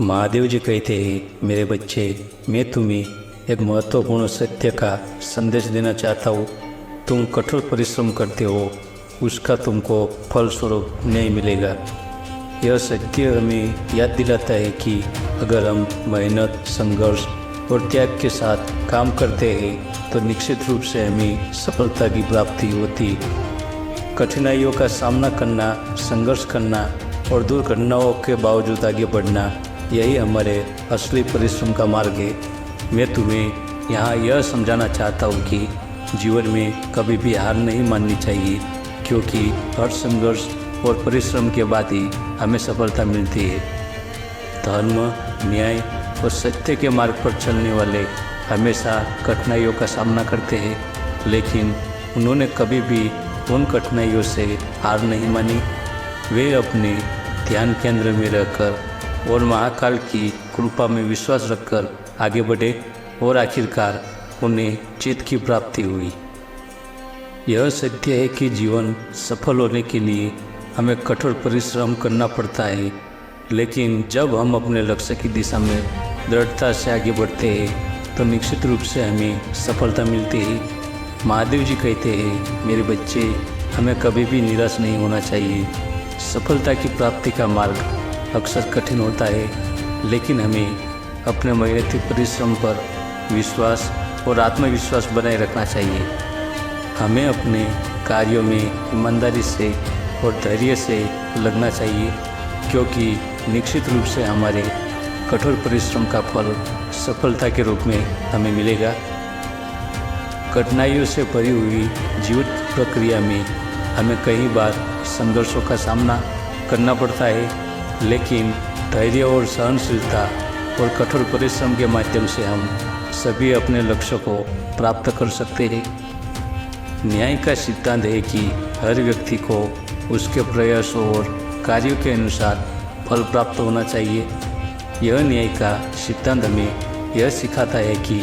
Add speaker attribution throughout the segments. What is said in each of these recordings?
Speaker 1: महादेव जी कहते हैं, मेरे बच्चे, मैं तुम्हें एक महत्वपूर्ण सत्य का संदेश देना चाहता हूँ। तुम कठोर परिश्रम करते हो, उसका तुमको फल स्वरूप नहीं मिलेगा। यह सत्य हमें याद दिलाता है कि अगर हम मेहनत, संघर्ष और त्याग के साथ काम करते हैं तो निश्चित रूप से हमें सफलता की प्राप्ति होती। कठिनाइयों का सामना करना, संघर्ष करना और दुर्घटनाओं के बावजूद आगे बढ़ना, यही हमारे असली परिश्रम का मार्ग है। मैं तुम्हें यहाँ यह समझाना चाहता हूँ कि जीवन में कभी भी हार नहीं माननी चाहिए, क्योंकि हर संघर्ष और परिश्रम के बाद ही हमें सफलता मिलती है। धर्म, न्याय और सत्य के मार्ग पर चलने वाले हमेशा कठिनाइयों का सामना करते हैं, लेकिन उन्होंने कभी भी उन कठिनाइयों से हार नहीं मानी। वे अपने ध्यान केंद्र में रहकर और महाकाल की कृपा में विश्वास रखकर आगे बढ़े और आखिरकार उन्हें जीत की प्राप्ति हुई। यह सत्य है कि जीवन सफल होने के लिए हमें कठोर परिश्रम करना पड़ता है, लेकिन जब हम अपने लक्ष्य की दिशा में दृढ़ता से आगे बढ़ते हैं तो निश्चित रूप से हमें सफलता मिलती है। महादेव जी कहते हैं, मेरे बच्चे, हमें कभी भी निराश नहीं होना चाहिए। सफलता की प्राप्ति का मार्ग अक्सर कठिन होता है, लेकिन हमें अपने मेहनती परिश्रम पर विश्वास और आत्मविश्वास बनाए रखना चाहिए। हमें अपने कार्यों में ईमानदारी से और धैर्य से लगना चाहिए, क्योंकि निश्चित रूप से हमारे कठोर परिश्रम का फल सफलता के रूप में हमें मिलेगा। कठिनाइयों से भरी हुई जीवन प्रक्रिया में हमें कई बार संघर्षों का सामना करना पड़ता है, लेकिन धैर्य और सहनशीलता और कठोर परिश्रम के माध्यम से हम सभी अपने लक्ष्य को प्राप्त कर सकते हैं। न्याय का सिद्धांत है कि हर व्यक्ति को उसके प्रयासों और कार्यों के अनुसार फल प्राप्त होना चाहिए। यह न्याय का सिद्धांत हमें यह सिखाता है कि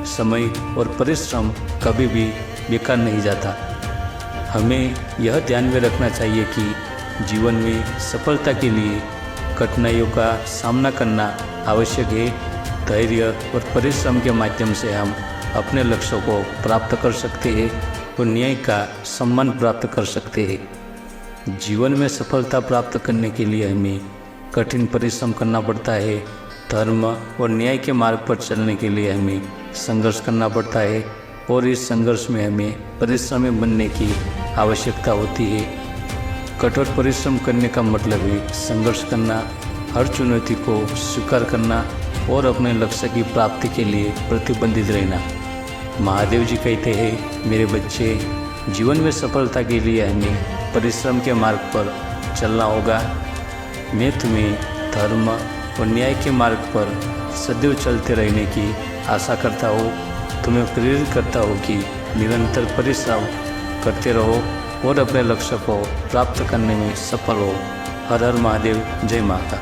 Speaker 1: समय और परिश्रम कभी भी बेकार नहीं जाता। हमें यह ध्यान में रखना चाहिए कि जीवन में सफलता के लिए कठिनाइयों का सामना करना आवश्यक है। धैर्य और परिश्रम के माध्यम से हम अपने लक्ष्यों को प्राप्त कर सकते हैं और न्याय का सम्मान प्राप्त कर सकते हैं। जीवन में सफलता प्राप्त करने के लिए हमें कठिन परिश्रम करना पड़ता है। धर्म और न्याय के मार्ग पर चलने के लिए हमें संघर्ष करना पड़ता है, और इस संघर्ष में हमें परिश्रमी बनने की आवश्यकता होती है। कठोर परिश्रम करने का मतलब है संघर्ष करना, हर चुनौती को स्वीकार करना और अपने लक्ष्य की प्राप्ति के लिए प्रतिबंधित रहना। महादेव जी कहते हैं, मेरे बच्चे, जीवन में सफलता के लिए हमें परिश्रम के मार्ग पर चलना होगा। मैं तुम्हें धर्म और न्याय के मार्ग पर सदैव चलते रहने की आशा करता हूँ। तुम्हें प्रेरित करता हूँ कि निरंतर परिश्रम करते रहो और अपने लक्ष्य को प्राप्त करने में सफल हो। हर हर महादेव, जय माता।